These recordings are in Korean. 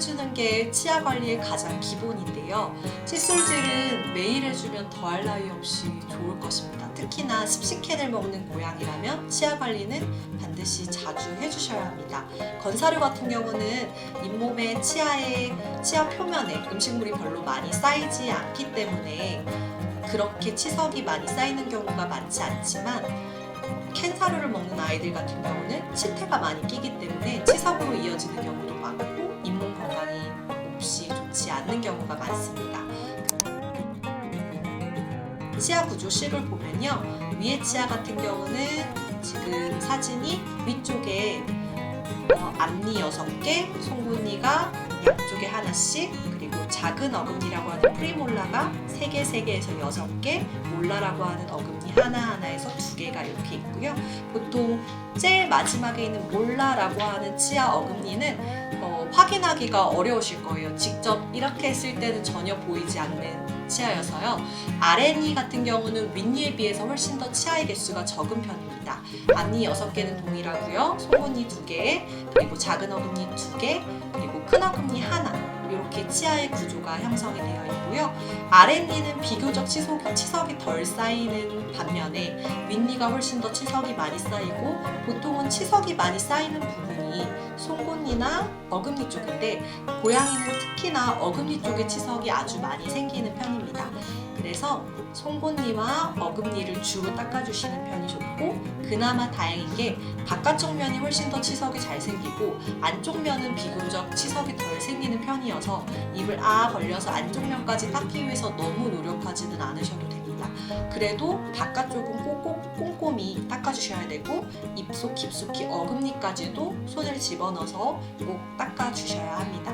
해주는 게 치아 관리의 가장 기본인데요. 칫솔질은 매일 해주면 더할 나위 없이 좋을 것입니다. 특히나 습식캔을 먹는 고양이라면 치아 관리는 반드시 자주 해주셔야 합니다. 건사료 같은 경우는 잇몸에 치아 표면에 음식물이 별로 많이 쌓이지 않기 때문에 그렇게 치석이 많이 쌓이는 경우가 많지 않지만 캔 사료를 먹는 아이들 같은 경우는 치태가 많이 끼기 때문에 치석으로 이어지는 경우도 많고 잇몸 건강이 몹시 좋지 않는 경우가 많습니다. 치아 구조 C를 보면요, 위의 치아 같은 경우는 지금 사진이 위쪽에 앞니 6개, 송곳니가 양쪽에 하나씩, 그리고 작은 어금니라고 하는 프리몰라가 3개, 3개에서 6개, 몰라라고 하는 어금니 하나하나에서 2개가 이렇게 있고요. 보통 제일 마지막에 있는 몰라라고 하는 치아 어금니는 확인하기가 어려우실 거예요. 직접 이렇게 했을 때는 전혀 보이지 않는 치아여서요. 아랫니 같은 경우는 윗니에 비해서 훨씬 더 치아의 개수가 적은 편입니다. 앞니 6개는 동일하고요. 송곳니 2개, 그리고 작은 어금니 2개, 그리고 큰 어금니 하나, 이렇게 치아의 구조가 형성이 되어 있고요. 아랫니는 비교적 치석이 덜 쌓이는 반면에 윗니가 훨씬 더 치석이 많이 쌓이고, 보통은 치석이 많이 쌓이는 부분이 송곳니나 어금니 쪽인데 고양이는 특히나 어금니 쪽에 치석이 아주 많이 생기는 편입니다. 그래서 송곳니와 어금니를 주로 닦아주시는 편이 좋고, 그나마 다행인 게 바깥쪽 면이 훨씬 더 치석이 잘 생기고 안쪽 면은 비교적 치석이 덜 생기는 편이어서 입을 벌려서 안쪽 면까지 닦기 위해서 너무 노력하지는 않으셔도 됩니다. 그래도 바깥쪽은 꼭 꼼꼼히 닦아주셔야 되고, 입속 깊숙이 어금니까지도 손을 집어넣어서 꼭 닦아주셔야 합니다.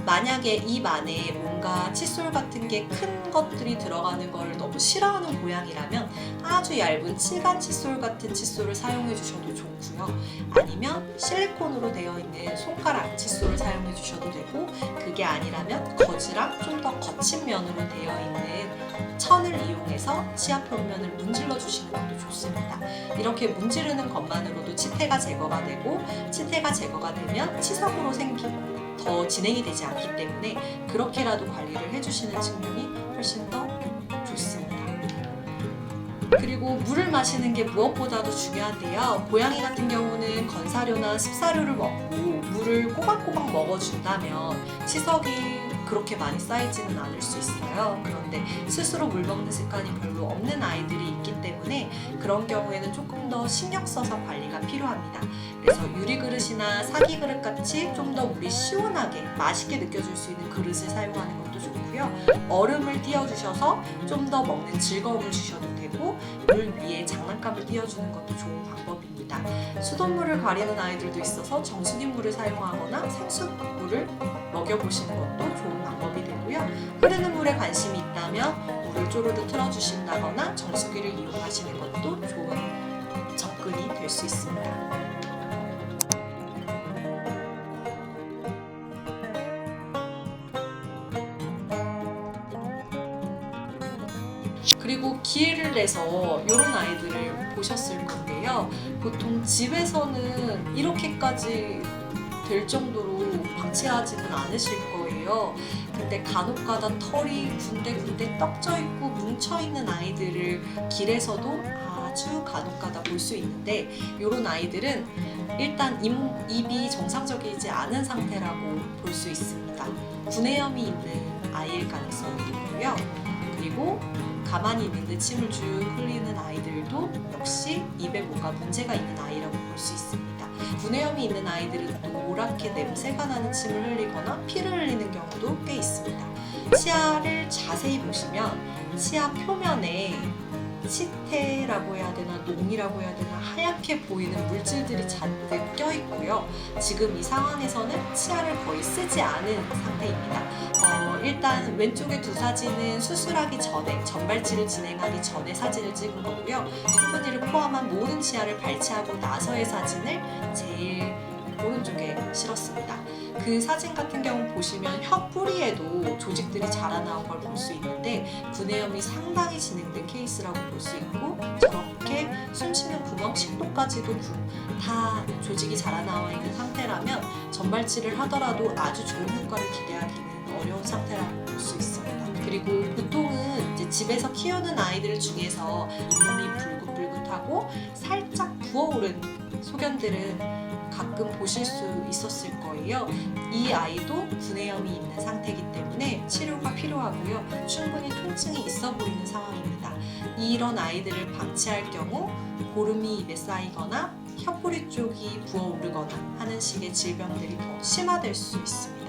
만약에 입 안에 뭔가 칫솔 같은 게 큰 것들이 들어가는 걸 너무 싫어하는 고양이라면 아주 얇은 칠간 칫솔 같은 칫솔을 사용해 주셔도 좋고요. 아니면 실리콘으로 되어 있는 손가락 칫솔을 사용해 주셔도 되고, 그게 아니라면 거즈랑 좀 더 거친 면으로 되어 있는 천을 이용해서 치아 표면을 문질러 주시는 것도 좋습니다. 이렇게 문지르는 것만으로도 치태가 제거가 되고, 치태가 제거가 되면 치석으로 생기고 더 진행이 되지 않기 때문에 그렇게라도 관리를 해주시는 측면이 훨씬 더 좋습니다. 그리고 물을 마시는 게 무엇보다도 중요한데요. 고양이 같은 경우는 건사료나 습사료를 먹고 물을 꼬박꼬박 먹어준다면 치석이 그렇게 많이 쌓이지는 않을 수 있어요. 그런데 스스로 물 먹는 습관이 별로 없는 아이들이 있기 때문에 그런 경우에는 조금 더 신경 써서 관리가 필요합니다. 그래서 유리 그릇이나 사기 그릇 같이 좀 더 물이 시원하게 맛있게 느껴질 수 있는 그릇을 사용하는 것도 좋고요. 얼음을 띄워주셔서 좀 더 먹는 즐거움을 주셔도 되고, 물 위에 장난감을 띄워주는 것도 좋은 방법입니다. 수돗물을 가리는 아이들도 있어서 정수기물을 사용하거나 생수물을 먹여보시는 것도 좋은 방법이 되고요. 흐르는 물에 관심이 있다면 물을 쪼르르 틀어주신다거나 정수기를 이용하시는 것도 좋은 접근이 될 수 있습니다. 그리고 기회를 내서 이런 아이들을 보셨을 건데요. 보통 집에서는 이렇게까지 될 정도로 방치하지는 않으실 거예요. 근데 간혹가다 털이 군데군데 떡져 있고 뭉쳐 있는 아이들을 길에서도 아주 간혹가다 볼 수 있는데, 이런 아이들은 일단 입이 정상적이지 않은 상태라고 볼 수 있습니다. 구내염이 있는 아이일 가능성이 높고요. 그리고 가만히 있는데 침을 쭉 흘리는 아이들도 역시 입에 뭔가 문제가 있는 아이라고 볼 수 있습니다. 구내염이 있는 아이들은 또 노랗게 냄새가 나는 침을 흘리거나 피를 흘리는 경우도 꽤 있습니다. 치아를 자세히 보시면 치아 표면에 치태라고 해야 되나 농이라고 해야 되나 하얗게 보이는 물질들이 잔뜩 껴있고요. 지금 이 상황에서는 치아를 거의 쓰지 않은 상태입니다. 일단 왼쪽의 두 사진은 수술하기 전에, 전발치를 진행하기 전에 사진을 찍은 거고요. 송곳니를 포함한 모든 치아를 발치하고 나서의 사진을 제일 오른쪽에 실었습니다. 그 사진 같은 경우 보시면 혀 뿌리에도 조직들이 자라나온 걸 볼 수 있는데 구내염이 상당히 진행된 케이스라고 볼 수 있고, 저렇게 이렇게 숨쉬는 구멍, 식도까지도 다 조직이 자라나와 있는 상태라면 전발치를 하더라도 아주 좋은 효과를 기대하기는 어려운 상태라고 볼 수 있습니다. 그리고 보통은 이제 집에서 키우는 아이들 중에서 잇몸이 불긋불긋하고 살짝 부어오른 소견들은 가끔 보실 수 있었을 거예요. 이 아이도 구내염이 있는 상태이기 때문에 치료가 필요하고요. 충분히 통증이 있어 보이는 상황입니다. 이런 아이들을 방치할 경우 고름이 입에 쌓이거나 혀꼬리 쪽이 부어오르거나 하는 식의 질병들이 더 심화될 수 있습니다.